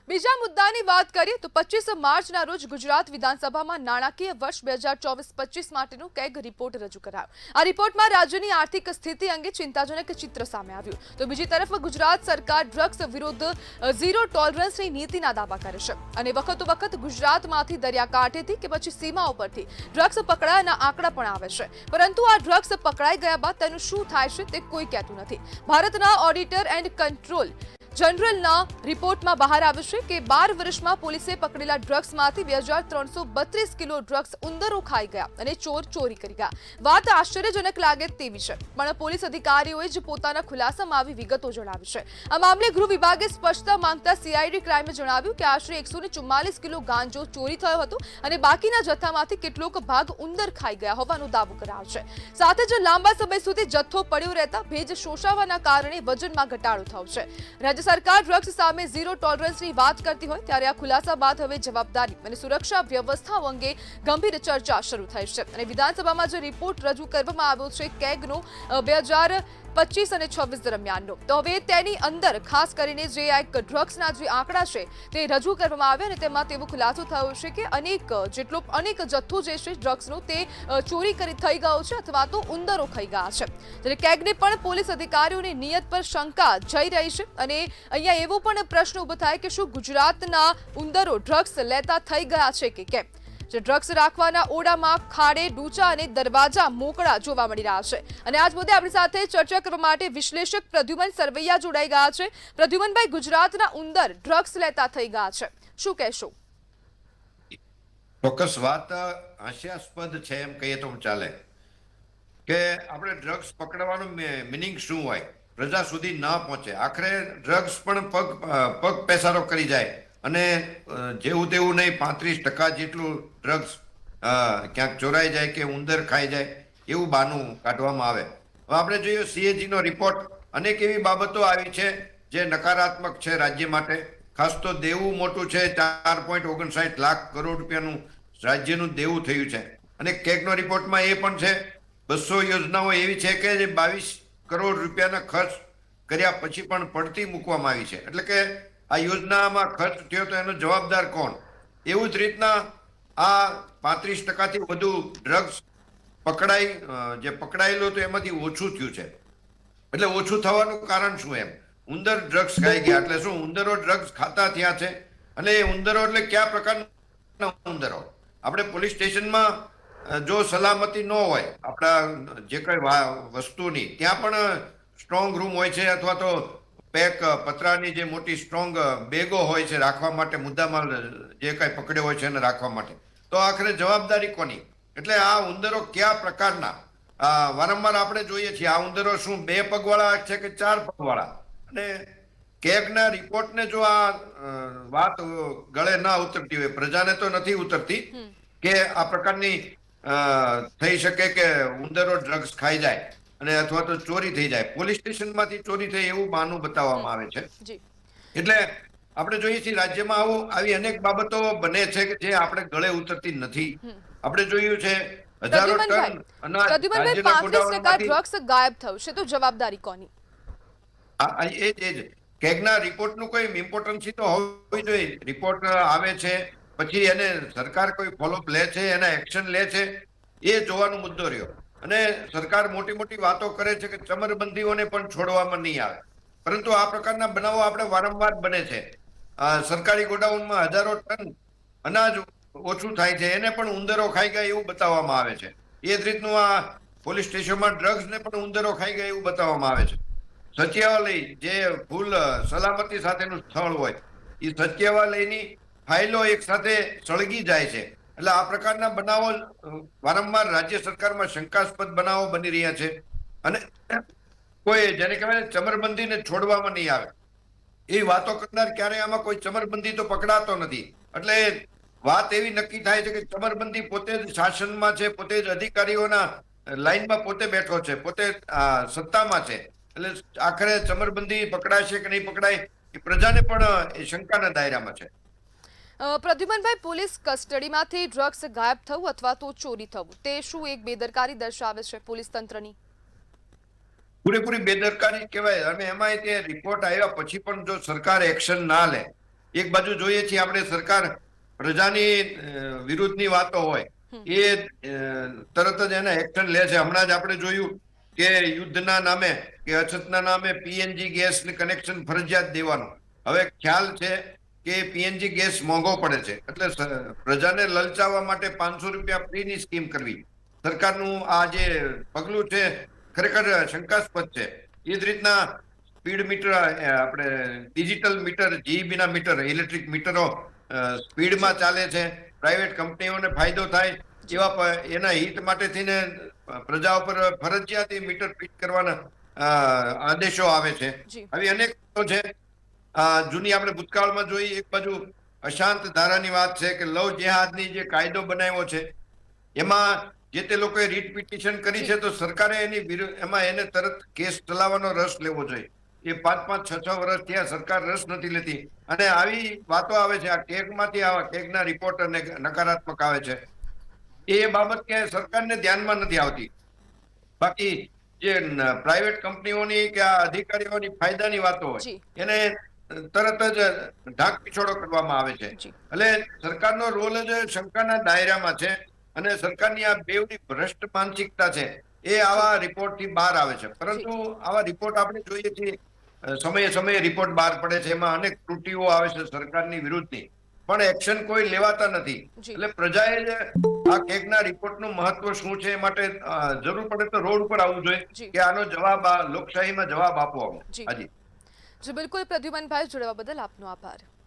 બીજા મુદ્દાની વાત કરીએ તો 25 માર્ચના રોજ ગુજરાત વિધાનસભામાં નાણાકીય વર્ષ 2024-25 માટેનો કેગ રિપોર્ટ રજૂ કરાયો। આ રિપોર્ટમાં રાજ્યની આર્થિક સ્થિતિ અંગે ચિંતાજનક ચિત્ર સામે આવ્યું। તો બીજી તરફ ગુજરાત સરકાર ડ્રગ્સ વિરુદ્ધ ઝીરો ટોલરન્સની નીતિના દાવા કરે છે અને વખત ગુજરાતમાંથી દરિયાકાંઠેથી કે પછી સીમાઓ પરથી ડ્રગ્સ પકડાયાના આંકડા પણ આવે છે, પરંતુ આ ડ્રગ્સ પકડાઈ ગયા બાદ તેનું શું થાય છે તે કોઈ કહેતું નથી। ભારતના ઓડિટર એન્ડ કંટ્રોલ જનરલના રિપોર્ટમાં બહાર આવ્યું છે કે 12 વર્ષમાં પોલીસે પકડેલા ડ્રગ્સમાંથી 2332 કિલો ડ્રગ્સ ઉંદરો ખાઈ ગયા અને ચોર ચોરી કરી ગયા। વાત આશ્ચર્યજનક લાગે તેવી છે, પણ પોલીસ અધિકારીઓએ જ પોતાના ખુલાસામાં આવી વિગતો જણાવી છે। આ મામલે ગૃહ વિભાગે સ્પષ્ટતા માંગતા સીઆઈડી ક્રાઇમે જણાવ્યું કે આશરે 144 કિલો ગાંજો ચોરી થયો હતો અને બાકીના જથ્થામાંથી કેટલોક ભાગ ઉંદર ખાઈ ગયા હોવાનો દાવો કરાયો છે। સાથે જ લાંબા સમય સુધી જથ્થો પડ્યો રહેતા ભેજ શોષાવાના કારણે વજનમાં ઘટાડો થયો છે। રાજ્ય સરકાર ડ્રગ્સ સામે ઝીરો ટોલરન્સની વાત કરતી હોય ત્યારે આ ખુલાસા બાદ હવે જવાબદારી અને સુરક્ષા વ્યવસ્થાઓ અંગે ગંભીર ચર્ચા શરૂ થઈ છે અને વિધાનસભામાં જે રિપોર્ટ રજૂ કરવામાં આવ્યો છે કેગનો 2025 અને 26 દરમિયાનનો, તો હવે તેની અંદર ખાસ કરીને જે એક ડ્રગ્સના જે આંકડા છે તે રજૂ કરવામાં આવ્યા અને તેમાં તેવો ખુલાસો થયો છે કે અનેક જથ્થો જે છે ડ્રગ્સનો તે ચોરી કરી થઈ ગયો છે અથવા તો ઉંદરો ખાઈ ગયા છે। ત્યારે કેગને પણ પોલીસ અધિકારીઓની નિયત પર શંકા જઈ રહી છે અને અહીંયા એવો પણ પ્રશ્ન ઉભો થાય કે શું ગુજરાતના ઉંદરો ડ્રગ્સ લેતા થઈ ગયા છે કે કેમ? જે ડ્રગ્સ રાખવાના ઓરડામાં ખાડે ડૂચા અને દરવાજા મોકળા જોવા મળી રહ્યા છે અને આજ મુદ્દે આપણી સાથે ચર્ચા કરવા માટે વિશ્લેષક પ્રદ્યુમન સરવૈયા જોડાઈ ગયા છે। પ્રદ્યુમનભાઈ, ગુજરાતના ઉંદર ડ્રગ્સ લેતા થઈ ગયા છે, શું કહેશો? ચોક્કસ વાત હાસ્યાસ્પદ છે એમ કહીએ તો ચાલે કે આપણે ડ્રગ્સ પકડવાનું મિનિંગ શું હોય, પ્રજા સુધી ના પહોંચે, આખરે ડ્રગ્સ પણ પગ પેસારો કરી જાય અને જેવું તેવું નહીં 35% જેટલું ડ્રગ્સ ક્યાંક ચોરાઈ જાય કે ઉંદર ખાઈ જાય એવું બહાનું કાઢવામાં આવે। હવે આપણે જોઈએ સીએજી નો રિપોર્ટ, અનેક એવી બાબતો આવી છે જે નકારાત્મક છે રાજ્ય માટે। ખાસ તો દેવું મોટું છે, 4.59 લાખ કરોડ રૂપિયાનું રાજ્યનું દેવું થયું છે અને કેગનો રિપોર્ટમાં એ પણ છે 200 યોજનાઓ એવી છે કે જે 22 કરોડ રૂપિયાના ખર્ચ કર્યા પછી પણ પડતી મૂકવામાં આવી છે। એટલે કે આ યોજનામાં ખર્ચ થયો તો એનો જવાબદાર કોણ? એવું જ રીતના આ 35%થી વધુ ડ્રગ્સ પકડાયેલો તો એમાંથી ઓછું થયું છે। એટલે ઓછું થવાનું કારણ શું? એમ ઉંદર ડ્રગ્સ ખાઈ ગયા એટલે શું ઉંદરો ડ્રગ્સ ખાતા થયા છે? અને એ ઉંદરો એટલે કયા પ્રકારના ઉંદરો? આપણે પોલીસ સ્ટેશનમાં જો સલામતી ન હોય આપણા જે કઈ વસ્તુની, ત્યાં પણ સ્ટ્રોંગ રૂમ હોય છે અથવા તો પતરાની જે મોટી સ્ટ્રોંગ બેગો હોય છે રાખવા માટે, મુદ્દામાલ જે કઈ પકડ્યો હોય છે એને રાખવા માટે। તો આખરે જવાબદારી કોની? એટલે આ ઉંદરો કયા પ્રકારના વારંવાર આપણે જોઈએ છીએ આ ઉંદરો શું 2 પગવાળા છે કે 4 પગવાળા? અને કેગના રિપોર્ટને જો આ વાત ગળે ના ઉતરતી હોય, પ્રજાને તો નથી ઉતરતી કે આ પ્રકારની થઈ શકે કે ઉંદરો ડ્રગ્સ ખાઈ જાય અને અથવા તો ચોરી થઈ જાય, પોલીસ સ્ટેશનમાંથી ચોરી થઈ એવું બહાનું બતાવવામાં આવે છે। એટલે આપણે જોઈએ છીએ રાજ્યમાં આવી અનેક બાબતો બને છે કે જે આપણે ગળે ઉતરતી નથી। આપણે જોયું છે હજારો ટન અનાજ રાજ્યના ગોડાઉનમાંથી ડ્રગ્સ ગાયબ થયું છે, તો જવાબદારી કોની? એ જ કેગના રિપોર્ટનું કોઈ ઇમ્પોર્ટન્સી તો હોવી જોઈએ। રિપોર્ટ આવે છે પછી એને સરકાર કોઈ ફોલોઅપ લે છે, એના એક્શન લે છે, એ જોવાનો મુદ્દો રહ્યો। અને સરકાર મોટી મોટી વાતો કરે છે કે ચમરબંધીઓને પણ છોડવામાં નહીં આવે, પરંતુ આ પ્રકારના બનાવો આપણે વારંવાર બને છે। સરકારી ગોડાઉનમાં હજારો ટન અનાજ ઓછું થાય છે, એને પણ ઉંદરો ખાઈ ગયા એવું બતાવવામાં આવે છે। એ જ રીતનું આ પોલીસ સ્ટેશનમાં ડ્રગ્સને પણ ઉંદરો ખાઈ ગયા એવું બતાવવામાં આવે છે। સચિવાલય જે ફૂલ સલામતી સાથેનું સ્થળ હોય, એ સચિવાલયની ફાઇલો એક સાથે સળગી જાય છે। એટલે આ પ્રકારના બનાવો વારંવાર રાજ્ય સરકારમાં શંકાસ્પદ બનાવો બની રહ્યા છે અને કોઈ જેને કહેવાય ચમરબંધીને છોડવામાં નહીં આવે એ વાતો કરનાર ક્યારેય આમાં કોઈ ચમરબંધી તો પકડાતો નથી। એટલે વાત એવી નક્કી થાય છે કે ચમરબંધી પોતે જ શાસનમાં છે, પોતે જ અધિકારીઓના લાઈનમાં પોતે બેઠો છે, પોતે સત્તામાં છે। એટલે આખરે ચમરબંધી પકડાશે કે નહીં પકડાય એ પ્રજાને પણ એ શંકાના દાયરામાં છે। પ્રદ્યુમનભાઈ, પોલીસ કસ્ટડીમાંથી ડ્રગ્સ ગાયબ થવું અથવા તો ચોરી થવું તે શું એક બેદરકારી દર્શાવે છે પોલીસ તંત્રની? પૂરેપૂરી બેદરકારી કહેવાય। અને એમાંય તે રિપોર્ટ આવ્યા પછી પણ જો સરકાર એક્શન ના લે એક બાજુ જોઈએ છીએ આપણે સરકાર પ્રજાની વિરુદ્ધની વાતો હોય એ તરત જ એને એક્શન લે છે. હમણાં જ આપણે જોયું કે યુદ્ધના નામે કે અછતના નામે પીએનજી ગેસ કનેક્શન ફરજિયાત દેવાનું. હવે ખ્યાલ છે કે પીએનજી ગેસ મોંઘો પડે છે એટલે પ્રજાને લલચાવવા માટે 500 રૂપિયા ફ્રીની સ્કીમ કરવી સરકારનું આ જે પગલું છે ખરેખર શંકાસ્પદ છે. એ જ રીતના સ્પીડ મીટર આપણે ડિજિટલ મીટર જીઈબી ના મીટર ઇલેક્ટ્રિક મીટરો સ્પીડમાં ચાલે છે. પ્રાઇવેટ કંપનીઓને ફાયદો થાય એવા એના હિત માટે થઈને પ્રજા ઉપર ફરજિયાત મીટર ફિટ કરવાના આદેશો આવે છે. આવી અનેક છે. જૂની આપણે ભૂતકાળમાં જોઈ એક બાજુ અશાંત ધારાની વાત છે કે લવ જેહાદની જે કાયદો બનાવ્યો છે એમાં જે તે લોકોએ રીટ પિટિશન કરી છે તો સરકારે એમાં એને તરત કેસ ચલાવવાનો રસ લેવો જોઈએ. એ 5-5, 6-6 વર્ષ થયા સરકાર રસ નથી લેતી અને આવી વાતો આવે છે. આ કેગમાંથી આવા કેગના રિપોર્ટ અને નકારાત્મક આવે છે એ બાબત ક્યાંય સરકારને ધ્યાનમાં નથી આવતી. બાકી જે પ્રાઇવેટ કંપનીઓની કે આ અધિકારીઓની ફાયદાની વાતો હોય એને તરત જ ઢાક પીછોડો કરવામાં આવે છે. એટલે સરકારનો રોલ જ શંકાના દાયરામાં છે અને સરકારની આ બેવડી ભ્રષ્ટ માનસિકતા છે એ આવા રિપોર્ટથી બહાર આવે છે. પરંતુ આવા રિપોર્ટ આપણે જોઈએ છીએ સમયે સમયે રિપોર્ટ બહાર પડે છે એમાં અનેક ત્રુટીઓ આવે છે સરકારની વિરુદ્ધની પણ એક્શન કોઈ લેવાતા નથી. એટલે પ્રજાએ જ આ કેગના રિપોર્ટનું મહત્વ શું છે એ માટે જરૂર પડે તો રોડ ઉપર આવવું જોઈએ કે આનો જવાબ લોકશાહીમાં જવાબ આપવો. હાજી જી બિલકુલ પ્રદ્યુમનભાઈ, જોડાવા બદલ આપનો આભાર.